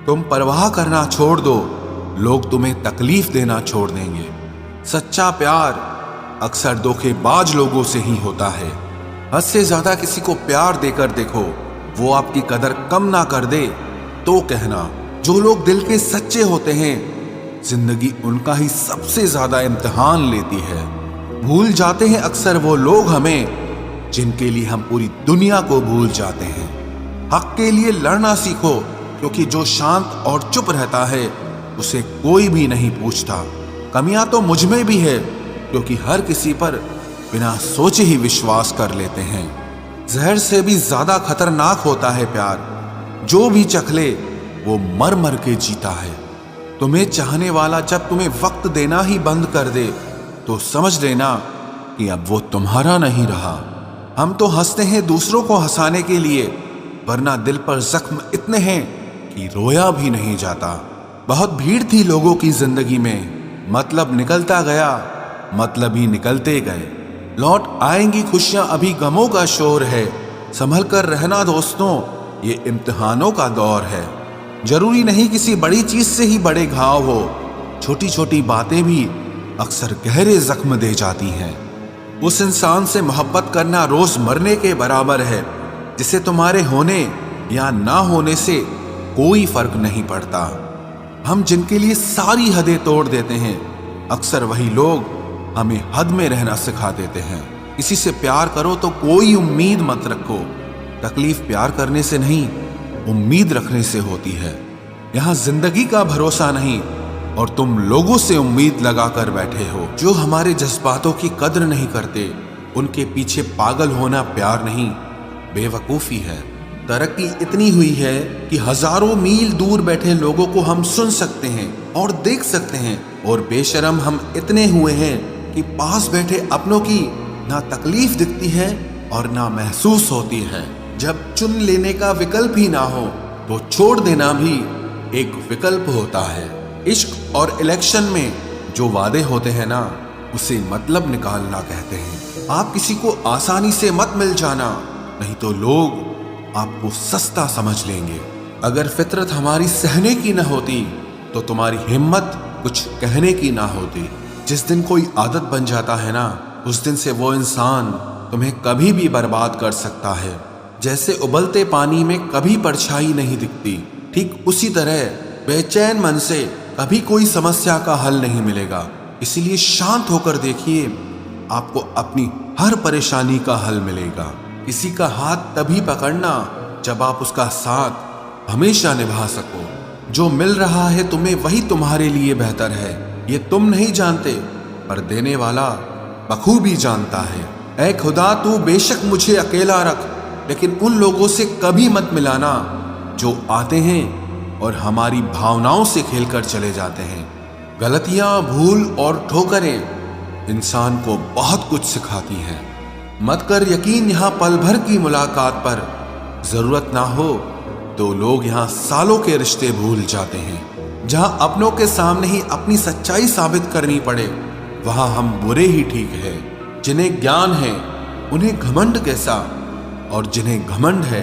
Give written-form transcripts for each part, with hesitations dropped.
तुम परवाह करना छोड़ दो, लोग तुम्हें तकलीफ देना छोड़ देंगे। सच्चा प्यार अक्सर धोखेबाज लोगों से ही होता है। हद से ज्यादा किसी को प्यार देकर देखो, वो आपकी कदर कम ना कर दे तो कहना। जो लोग दिल के सच्चे होते हैं, जिंदगी उनका ही सबसे ज्यादा इम्तिहान लेती है। भूल जाते हैं अक्सर वो लोग हमें जिनके लिए हम पूरी दुनिया को भूल जाते हैं। हक के लिए लड़ना सीखो, क्योंकि जो शांत और चुप रहता है उसे कोई भी नहीं पूछता। कमियां तो मुझ में भी है, क्योंकि हर किसी पर बिना सोचे ही विश्वास कर लेते हैं। जहर से भी ज्यादा खतरनाक होता है प्यार। जो भी चख ले वो मर मर के जीता है। तुम्हें चाहने वाला जब तुम्हें वक्त देना ही बंद कर दे तो समझ लेना कि अब वो तुम्हारा नहीं रहा। हम तो हंसते हैं दूसरों को हंसाने के लिए, वरना दिल पर जख्म इतने हैं कि रोया भी नहीं जाता। बहुत भीड़ थी लोगों की जिंदगी में, मतलब निकलता गया, मतलब ही निकलते गए। लौट आएंगी खुशियां, अभी गमों का शोर है। संभल कर रहना दोस्तों, ये इम्तिहानों का दौर है। जरूरी नहीं किसी बड़ी चीज से ही बड़े घाव हो, छोटी छोटी बातें भी अक्सर गहरे जख्म दे जाती हैं। उस इंसान से मोहब्बत करना रोज मरने के बराबर है, जिसे तुम्हारे होने या ना होने से कोई फर्क नहीं पड़ता। हम जिनके लिए सारी हदें तोड़ देते हैं, अक्सर वही लोग हमें हद में रहना सिखा देते हैं। किसी से प्यार करो तो कोई उम्मीद मत रखो। तकलीफ प्यार करने से नहीं, उम्मीद रखने से होती है। यहाँ जिंदगी का भरोसा नहीं और तुम लोगों से उम्मीद लगा कर बैठे हो। जो हमारे जज्बातों की कद्र नहीं करते, उनके पीछे पागल होना प्यार नहीं, बेवकूफी है। तरक्की इतनी हुई है कि हजारों मील दूर बैठे लोगों को हम सुन सकते हैं और देख सकते हैं, और बेशरम हम इतने हुए हैं कि पास बैठे अपनों की ना तकलीफ दिखती है और ना महसूस होती है। जब चुन लेने का विकल्प ही ना हो तो छोड़ देना भी एक विकल्प होता है। इश्क और इलेक्शन में जो वादे होते हैं ना, उसे मतलब निकालना कहते हैं। आप किसी को आसानी से मत मिल जाना, नहीं तो लोग आपको सस्ता समझ लेंगे। अगर फितरत हमारी सहने की न होती तो तुम्हारी हिम्मत कुछ कहने की ना होती। जिस दिन कोई आदत बन जाता है ना, उस दिन से वो इंसान तुम्हें कभी भी बर्बाद कर सकता है। जैसे उबलते पानी में कभी परछाई नहीं दिखती, ठीक उसी तरह बेचैन मन से कभी कोई समस्या का हल नहीं मिलेगा। इसीलिए शांत होकर देखिए, आपको अपनी हर परेशानी का हल मिलेगा। किसी का हाथ तभी पकड़ना जब आप उसका साथ हमेशा निभा सको। जो मिल रहा है तुम्हें वही तुम्हारे लिए बेहतर है, ये तुम नहीं जानते, पर देने वाला बखूबी जानता है। ऐ खुदा, तू बेशक मुझे अकेला रख, लेकिन उन लोगों से कभी मत मिलाना जो आते हैं और हमारी भावनाओं से खेलकर चले जाते हैं। गलतियां, भूल और ठोकरें इंसान को बहुत कुछ सिखाती हैं। मत कर यकीन यहाँ पल भर की मुलाकात पर, जरूरत ना हो तो लोग यहाँ सालों के रिश्ते भूल जाते हैं। जहां अपनों के सामने ही अपनी सच्चाई साबित करनी पड़े, वहां हम बुरे ही ठीक है। जिन्हें ज्ञान है उन्हें घमंड कैसा, और जिन्हें घमंड है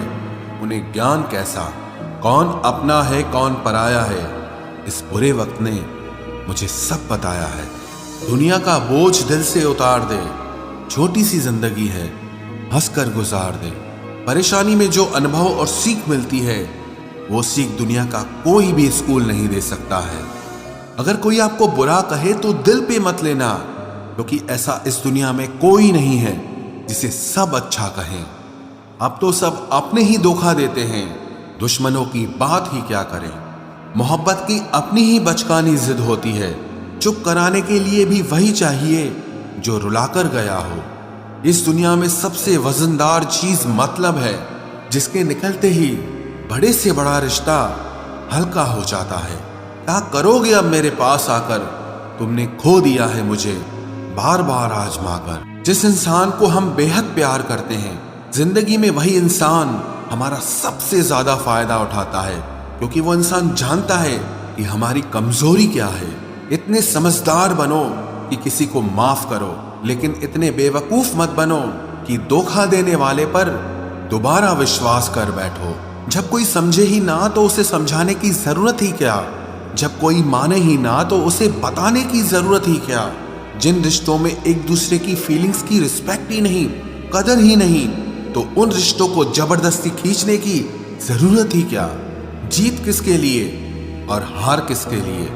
उन्हें ज्ञान कैसा। कौन अपना है कौन पराया है, इस बुरे वक्त ने मुझे सब बताया है। दुनिया का बोझ दिल से उतार दे, छोटी सी जिंदगी है, हंसकर गुजार दे। परेशानी में जो अनुभव और सीख मिलती है, वो सीख दुनिया का कोई भी स्कूल नहीं दे सकता है। अगर कोई आपको बुरा कहे तो दिल पे मत लेना, क्योंकि ऐसा इस दुनिया में कोई नहीं है जिसे सब अच्छा कहें। अब तो सब अपने ही धोखा देते हैं, दुश्मनों की बात ही क्या करें। मोहब्बत की अपनी ही बचकानी जिद होती है, चुप कराने के लिए भी वही चाहिए जो रुलाकर गया हो। इस दुनिया में सबसे वजनदार चीज मतलब है, जिसके निकलते ही बड़े से बड़ा रिश्ता हल्का हो जाता है। क्या करोगे अब मेरे पास आकर, तुमने खो दिया है मुझे बार बार आजमा कर। जिस इंसान को हम बेहद प्यार करते हैं, जिंदगी में वही इंसान हमारा सबसे ज्यादा फायदा उठाता है, क्योंकि वो इंसान जानता है कि हमारी कमजोरी क्या है। इतने समझदार बनो कि किसी को माफ करो, लेकिन इतने बेवकूफ मत बनो कि धोखा देने वाले पर दोबारा विश्वास कर बैठो। जब कोई समझे ही ना तो उसे समझाने की जरूरत ही क्या, जब कोई माने ही ना तो उसे बताने की जरूरत ही क्या। जिन रिश्तों में एक दूसरे की फीलिंग्स की रिस्पेक्ट ही नहीं, कदर ही नहीं, तो उन रिश्तों को जबरदस्ती खींचने की जरूरत ही क्या। जीत किसके लिए और हार किसके लिए,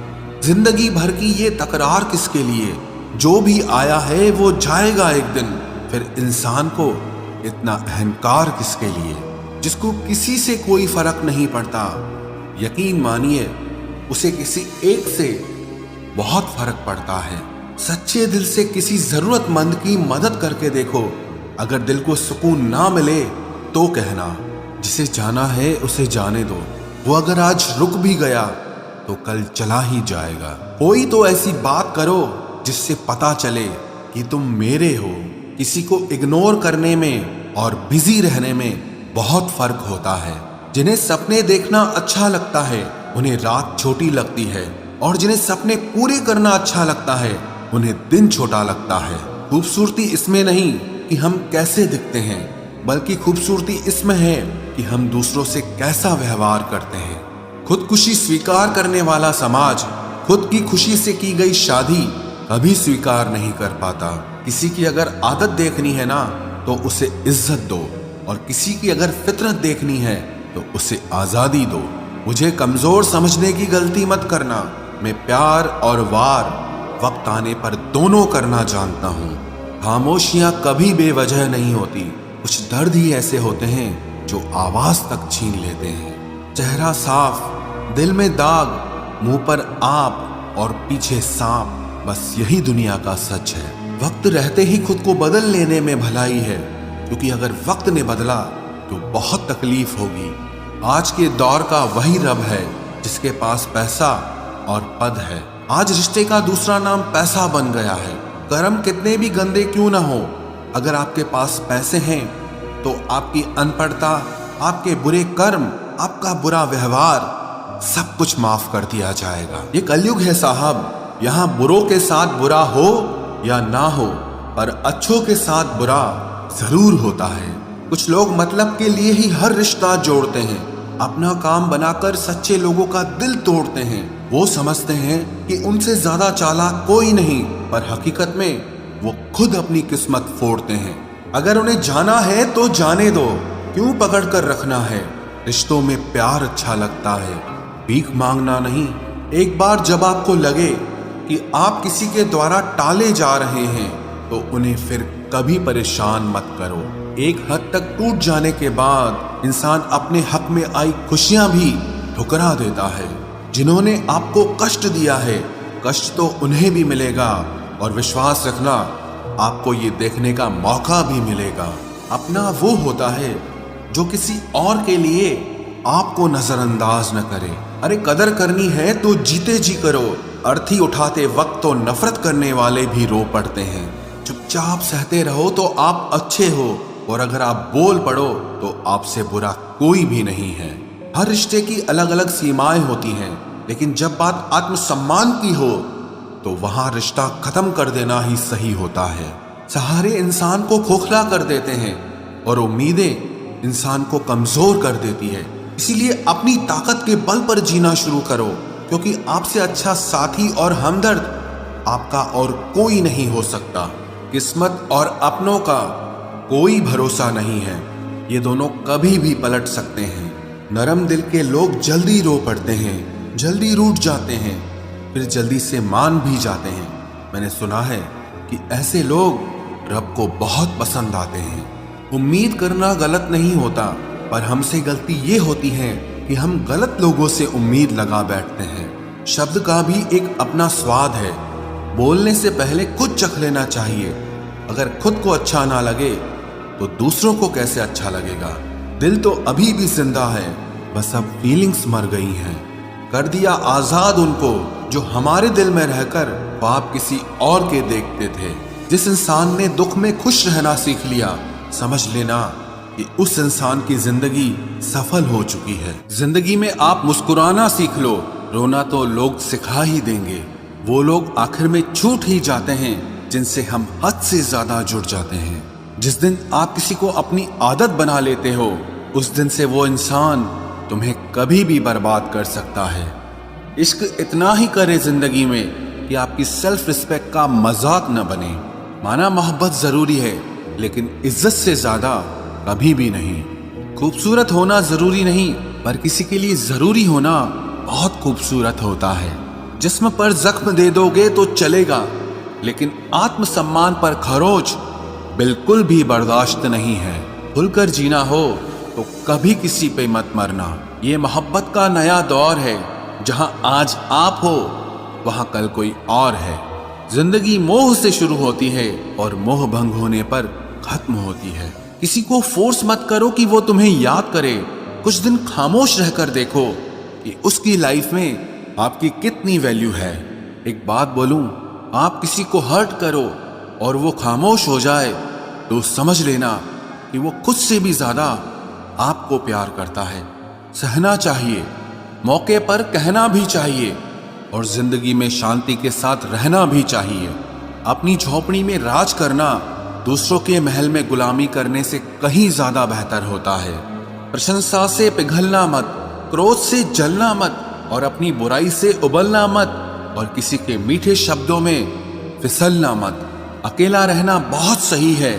जिंदगी भर की ये तकरार किसके लिए। जो भी आया है वो जाएगा एक दिन, फिर इंसान को इतना अहंकार किसके लिए, जिसको किसी से कोई फर्क नहीं पड़ता। यकीन मानिए उसे किसी एक से बहुत फर्क पड़ता है। सच्चे दिल से किसी जरूरतमंद की मदद करके देखो, अगर दिल को सुकून ना मिले तो कहना, जिसे जाना है उसे जाने दो। वो अगर आज रुक भी गया तो कल चला ही जाएगा। कोई तो ऐसी बात करो जिससे पता चले कि तुम मेरे हो। किसी को इग्नोर करने में और बिजी रहने में बहुत फर्क होता है। जिन्हें सपने देखना अच्छा लगता है उन्हें रात छोटी लगती है, और जिन्हें सपने पूरे करना अच्छा लगता है उन्हें दिन छोटा लगता है। खूबसूरती इसमें नहीं कि हम कैसे दिखते हैं, बल्कि खूबसूरती इसमें है कि हम दूसरों से कैसा व्यवहार करते हैं। खुदकुशी स्वीकार करने वाला समाज खुद की खुशी से की गई शादी कभी स्वीकार नहीं कर पाता। किसी की अगर आदत देखनी है ना तो उसे इज्जत दो, और किसी की अगर फितरत देखनी है तो उसे आजादी दो। मुझे कमजोर समझने की गलती मत करना। मैं प्यार और वार वक्त आने पर दोनों करना जानता हूँ। खामोशियां कभी बेवजह नहीं होती। कुछ दर्द ही ऐसे होते हैं जो आवाज तक छीन लेते हैं। चेहरा साफ, दिल में दाग, मुंह पर आप और पीछे सांप, बस यही दुनिया का सच है। वक्त रहते ही खुद को बदल लेने में भलाई है, क्योंकि अगर वक्त ने बदला तो बहुत तकलीफ होगी। आज के दौर का वही रब है जिसके पास पैसा और पद है। आज रिश्ते का दूसरा नाम पैसा बन गया है। कर्म कितने भी गंदे क्यों ना हो, अगर आपके पास पैसे हैं तो आपकी अनपढ़ता, आपके बुरे कर्म, आपका बुरा व्यवहार सब कुछ माफ कर दिया जाएगा। ये कलयुग है साहब, यहाँ बुरों के साथ बुरा हो या ना हो, पर अच्छों के साथ बुरा जरूर होता है। कुछ लोग मतलब के लिए ही हर रिश्ता जोड़ते हैं, अपना काम बनाकर सच्चे लोगों का दिल तोड़ते हैं। वो समझते हैं कि उनसे ज्यादा चालाक कोई नहीं, पर हकीकत में वो खुद अपनी किस्मत फोड़ते हैं। अगर उन्हें जाना है तो जाने दो, क्यों पकड़ कर रखना है। रिश्तों में प्यार अच्छा लगता है, भीख मांगना नहीं। एक बार जब आपको लगे कि आप किसी के द्वारा टाले जा रहे हैं तो उन्हें फिर कभी परेशान मत करो। एक हद तक टूट जाने के बाद इंसान अपने हक में आई खुशियां भी ठुकरा देता है। जिन्होंने आपको कष्ट दिया है, कष्ट तो उन्हें भी मिलेगा, और विश्वास रखना आपको ये देखने का मौका भी मिलेगा। अपना वो होता है जो किसी और के लिए आपको नजरअंदाज न करे। अरे कदर करनी है तो जीते जी करो। अर्थी उठाते वक्त तो नफरत करने वाले भी रो पड़ते हैं। चुपचाप सहते रहो तो आप अच्छे हो, और अगर आप बोल पड़ो तो आपसे बुरा कोई भी नहीं है। हर रिश्ते की अलग अलग सीमाएं होती हैं, लेकिन जब बात आत्मसम्मान की हो तो वहां रिश्ता खत्म कर देना ही सही होता है। सहारे इंसान को खोखला कर देते हैं और उम्मीदें इंसान को कमजोर कर देती है। इसीलिए अपनी ताकत के बल पर जीना शुरू करो, क्योंकि आपसे अच्छा साथी और हमदर्द आपका और कोई नहीं हो सकता। किस्मत और अपनों का कोई भरोसा नहीं है, ये दोनों कभी भी पलट सकते हैं। नरम दिल के लोग जल्दी रो पड़ते हैं, जल्दी रूठ जाते हैं, फिर जल्दी से मान भी जाते हैं। मैंने सुना है कि ऐसे लोग रब को बहुत पसंद आते हैं। उम्मीद करना गलत नहीं होता, पर हमसे गलती ये होती है कि हम गलत लोगों से उम्मीद लगा बैठते हैं। शब्द का भी एक अपना स्वाद है, बोलने से पहले खुद चख लेना चाहिए। अगर खुद को अच्छा ना लगे तो दूसरों को कैसे अच्छा लगेगा। दिल तो अभी भी जिंदा है, बस अब फीलिंग्स मर गई हैं। कर दिया आजाद उनको जो हमारे दिल में रहकर ख्वाब किसी और के देखते थे। जिस इंसान ने दुख में खुश रहना सीख लिया, समझ लेना कि उस इंसान की जिंदगी सफल हो चुकी है। जिंदगी में आप मुस्कुराना सीख लो, रोना तो लोग सिखा ही देंगे। वो लोग आखिर में छूट ही जाते हैं जिनसे हम हद से ज्यादा जुड़ जाते हैं। जिस दिन आप किसी को अपनी आदत बना लेते हो, उस दिन से वो इंसान तुम्हें कभी भी बर्बाद कर सकता है। इश्क इतना ही करे जिंदगी में कि आपकी सेल्फ रिस्पेक्ट का मजाक न बने। माना मोहब्बत जरूरी है, लेकिन इज्जत से ज्यादा कभी भी नहीं। खूबसूरत होना जरूरी नहीं, पर किसी के लिए जरूरी होना बहुत खूबसूरत होता है। जिस्म पर जख्म दे दोगे तो चलेगा, लेकिन आत्मसम्मान पर खरोच बिल्कुल भी बर्दाश्त नहीं है। खुलकर जीना हो तो कभी किसी पे मत मरना। ये मोहब्बत का नया दौर है, जहां आज आप हो वहां कल कोई और है। जिंदगी मोह से शुरू होती है और मोह भंग होने पर खत्म होती है। किसी को फोर्स मत करो कि वो तुम्हें याद करे। कुछ दिन खामोश रहकर देखो कि उसकी लाइफ में आपकी कितनी वैल्यू है। एक बात बोलूं, आप किसी को हर्ट करो और वो खामोश हो जाए तो समझ लेना कि वो खुद से भी ज्यादा आपको प्यार करता है। सहना चाहिए, मौके पर कहना भी चाहिए, और जिंदगी में शांति के साथ रहना भी चाहिए। अपनी झोपड़ी में राज करना दूसरों के महल में गुलामी करने से कहीं ज्यादा बेहतर होता है। प्रशंसा से पिघलना मत, क्रोध से जलना मत, और अपनी बुराई से उबलना मत, और किसी के मीठे शब्दों में फिसलना मत। अकेला रहना बहुत सही है,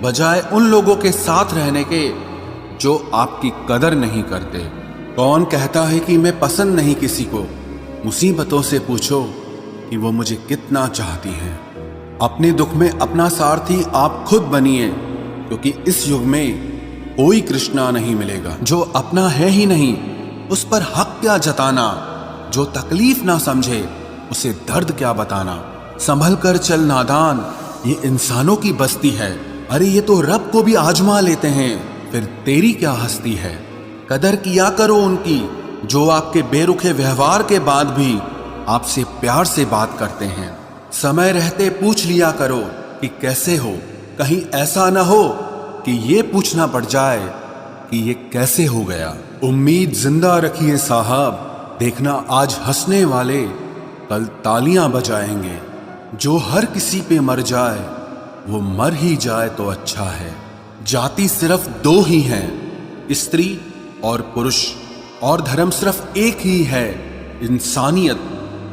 बजाय उन लोगों के साथ रहने के जो आपकी कदर नहीं करते। कौन कहता है कि मैं पसंद नहीं किसी को? मुसीबतों से पूछो कि वो मुझे कितना चाहती हैं। अपने दुख में अपना सारथी आप खुद बनिए, क्योंकि इस युग में कोई कृष्णा नहीं मिलेगा। जो अपना है ही नहीं, उस पर हक क्या जताना? जो तकलीफ ना समझे, उसे दर्द क्या बताना? संभल कर चल नादान, ये इंसानों की बस्ती है। अरे ये तो रब को भी आजमा लेते हैं, फिर तेरी क्या हस्ती है? कदर किया करो उनकी जो आपके बेरुखे व्यवहार के बाद भी आपसे प्यार से बात करते हैं। समय रहते पूछ लिया करो कि कैसे हो, कहीं ऐसा ना हो कि ये पूछना पड़ जाए कि ये कैसे हो गया। उम्मीद जिंदा रखिए साहब, देखना आज हंसने वाले कल तालियां बजाएंगे। जो हर किसी पे मर जाए वो मर ही जाए तो अच्छा है। जाति सिर्फ दो ही हैं, स्त्री और पुरुष, और धर्म सिर्फ एक ही है, इंसानियत।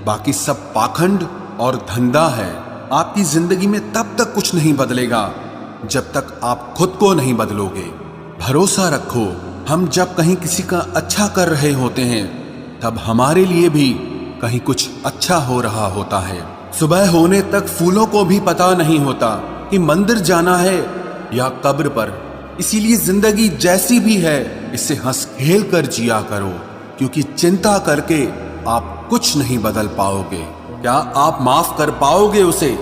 बाकी सब पाखंड और धंधा है। आपकी जिंदगी में तब तक कुछ नहीं बदलेगा जब तक आप खुद को नहीं बदलोगे। भरोसा रखो, हम जब कहीं किसी का अच्छा कर रहे होते हैं तब हमारे लिए भी कहीं कुछ अच्छा हो रहा होता है। सुबह होने तक फूलों को भी पता नहीं होता कि मंदिर जाना है या कब्र पर। इसीलिए जिंदगी जैसी भी है इसे हंस खेल कर जिया करो, क्योंकि चिंता करके आप कुछ नहीं बदल पाओगे। क्या आप माफ कर पाओगे उसे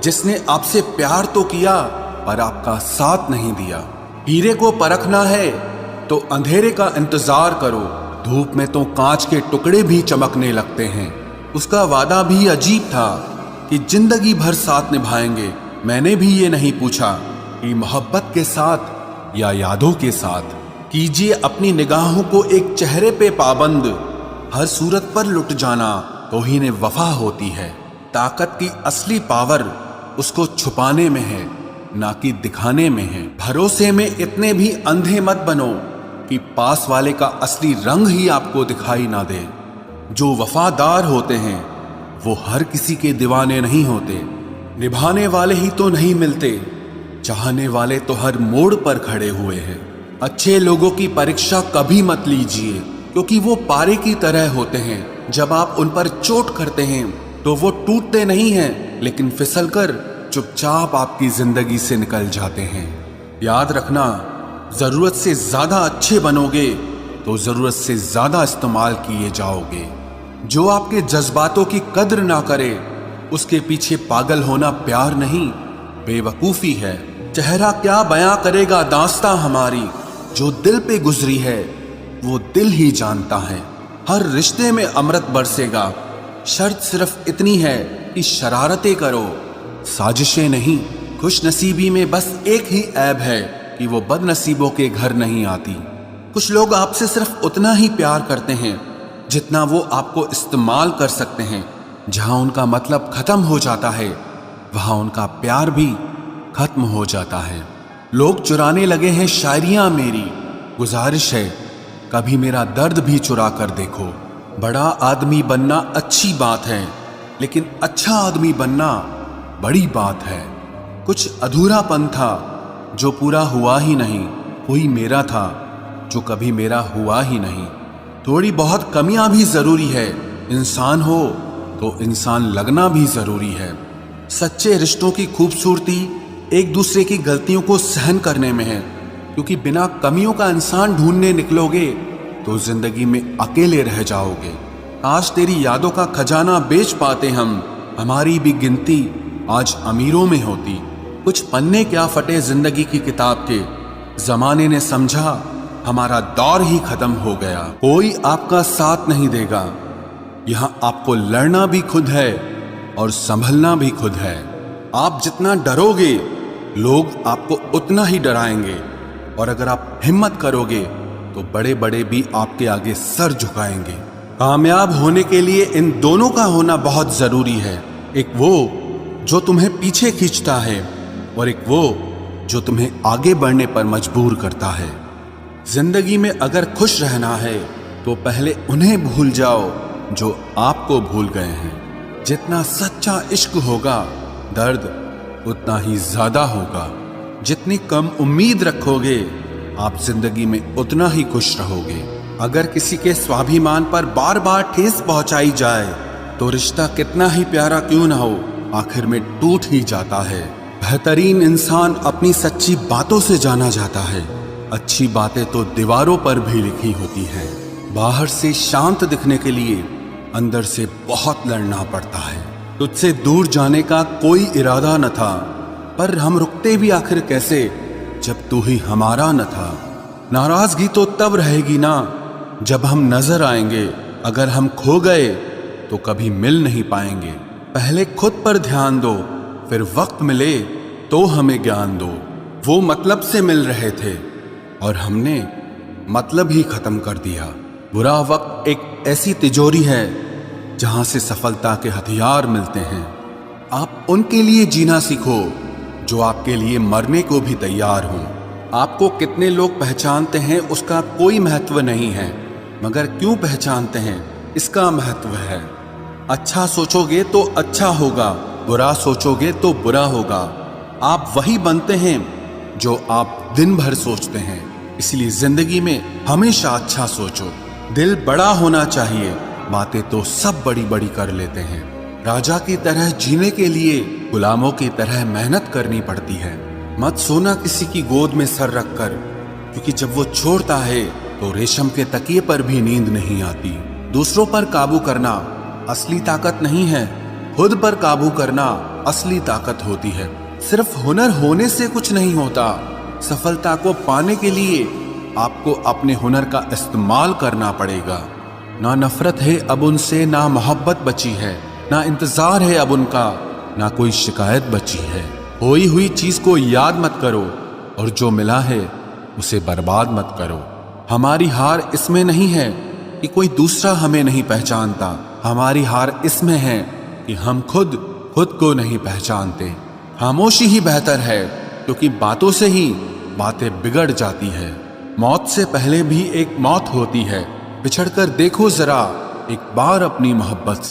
जिसने आपसे प्यार तो किया पर आपका साथ नहीं दिया? हीरे को परखना है तो अंधेरे का इंतजार करो। धूप में तो कांच के टुकड़े भी चमकने लगते हैं। उसका वादा भी अजीब था कि जिंदगी भर साथ निभाएंगे। मैंने भी ये नहीं पूछा कि मोहब्बत के साथ या यादों के साथ। कीजिए अपनी निगाहों को एक चेहरे पे पाबंद, हर सूरत पर लुट जाना तौहीन वफा होती है। ताकत की असली पावर उसको छुपाने में है, ना कि दिखाने में है। भरोसे में इतने भी अंधे मत बनो कि पास वाले का असली रंग ही आपको दिखाई ना दे। जो वफादार होते हैं वो हर किसी के दीवाने नहीं होते। निभाने वाले ही तो नहीं मिलते, चाहने वाले तो हर मोड़ पर खड़े हुए हैं। अच्छे लोगों की परीक्षा कभी मत लीजिए, क्योंकि वो पारे की तरह होते हैं। जब आप उन पर चोट करते हैं तो वो टूटते नहीं हैं, लेकिन फिसलकर चुपचाप आपकी जिंदगी से निकल जाते हैं। याद रखना, जरूरत से ज्यादा अच्छे बनोगे तो जरूरत से ज्यादा इस्तेमाल किए जाओगे। जो आपके जज्बातों की कद्र ना करे उसके पीछे पागल होना प्यार नहीं, बेवकूफी है। चेहरा क्या बयां करेगा दास्तां हमारी, जो दिल पे गुजरी है वो दिल ही जानता है। हर रिश्ते में अमृत बरसेगा, शर्त सिर्फ इतनी है कि शरारतें करो, साजिशें नहीं। खुशनसीबी में बस एक ही ऐब है कि वो बदनसीबों के घर नहीं आती। कुछ लोग आपसे सिर्फ उतना ही प्यार करते हैं जितना वो आपको इस्तेमाल कर सकते हैं। जहां उनका मतलब खत्म हो जाता है वहां उनका प्यार भी खत्म हो जाता है। लोग चुराने लगे हैं शायरियां मेरी, गुजारिश है कभी मेरा दर्द भी चुरा कर देखो। बड़ा आदमी बनना अच्छी बात है, लेकिन अच्छा आदमी बनना बड़ी बात है। कुछ अधूरापन था जो पूरा हुआ ही नहीं, कोई मेरा था जो कभी मेरा हुआ ही नहीं। थोड़ी बहुत कमियां भी जरूरी है, इंसान हो तो इंसान लगना भी जरूरी है। सच्चे रिश्तों की खूबसूरती एक दूसरे की गलतियों को सहन करने में है, क्योंकि बिना कमियों का इंसान ढूंढने निकलोगे तो जिंदगी में अकेले रह जाओगे। आज तेरी यादों का खजाना बेच पाते हम, हमारी भी गिनती आज अमीरों में होती। कुछ पन्ने क्या फटे जिंदगी की किताब के, जमाने ने समझा हमारा दौर ही खत्म हो गया। कोई आपका साथ नहीं देगा, यहां आपको लड़ना भी खुद है और संभलना भी खुद है। आप जितना डरोगे लोग आपको उतना ही डराएंगे, और अगर आप हिम्मत करोगे तो बड़े बड़े भी आपके आगे सर झुकाएंगे। कामयाब होने के लिए इन दोनों का होना बहुत जरूरी है, एक वो जो तुम्हें पीछे खींचता है और एक वो जो तुम्हें आगे बढ़ने पर मजबूर करता है। जिंदगी में अगर खुश रहना है तो पहले उन्हें भूल जाओ जो आपको भूल गए हैं। जितना सच्चा इश्क होगा दर्द उतना ही ज्यादा होगा। जितनी कम उम्मीद रखोगे आप जिंदगी में उतना ही खुश रहोगे। अगर किसी के स्वाभिमान पर बार बार ठेस पहुंचाई जाए तो रिश्ता कितना ही प्यारा क्यों ना हो, आखिर में टूट ही जाता है। बेहतरीन इंसान अपनी सच्ची बातों से जाना जाता है। अच्छी बातें तो दीवारों पर भी लिखी होती हैं। बाहर से शांत दिखने के लिए अंदर से बहुत लड़ना पड़ता है। तुझसे दूर जाने का कोई इरादा न था, पर हम रुकते भी आखिर कैसे जब तू ही हमारा न था। नाराजगी तो तब रहेगी ना जब हम नजर आएंगे, अगर हम खो गए तो कभी मिल नहीं पाएंगे। पहले खुद पर ध्यान दो, फिर वक्त मिले तो हमें ज्ञान दो। वो मतलब से मिल रहे थे और हमने मतलब ही खत्म कर दिया। बुरा वक्त एक ऐसी तिजोरी है जहां से सफलता के हथियार मिलते हैं। आप उनके लिए जीना सीखो जो आपके लिए मरने को भी तैयार हों। आपको कितने लोग पहचानते हैं उसका कोई महत्व नहीं है, मगर क्यों पहचानते हैं इसका महत्व है। अच्छा सोचोगे तो अच्छा होगा, बुरा सोचोगे तो बुरा होगा। आप वही बनते हैं जो आप दिन भर सोचते हैं, इसलिए जिंदगी में हमेशा अच्छा सोचो। दिल बड़ा होना चाहिए, बातें तो सब बड़ी बड़ी कर लेते हैं। राजा की तरह जीने के लिए गुलामों की तरह मेहनत करनी पड़ती है। मत सोना किसी की गोद में सर रखकर, क्योंकि जब वो छोड़ता है तो रेशम के तकिए पर भी नींद नहीं आती। दूसरों पर काबू करना असली ताकत नहीं है, खुद पर काबू करना असली ताकत होती है। सिर्फ हुनर होने से कुछ नहीं होता, सफलता को पाने के लिए आपको अपने हुनर का इस्तेमाल करना पड़ेगा। ना नफरत है अब उनसे, ना मोहब्बत बची है, ना इंतजार है अब उनका, ना कोई शिकायत बची है। खोई हुई चीज को याद मत करो और जो मिला है उसे बर्बाद मत करो। हमारी हार इसमें नहीं है कि कोई दूसरा हमें नहीं पहचानता, हमारी हार इसमें है कि हम खुद को नहीं पहचानते। खामोशी ही बेहतर है, क्योंकि बातों से ही बातें बिगड़ जाती है। मौत से पहले भी एक मौत होती है, बिछड़कर देखो जरा एक बार अपनी मोहब्बत से।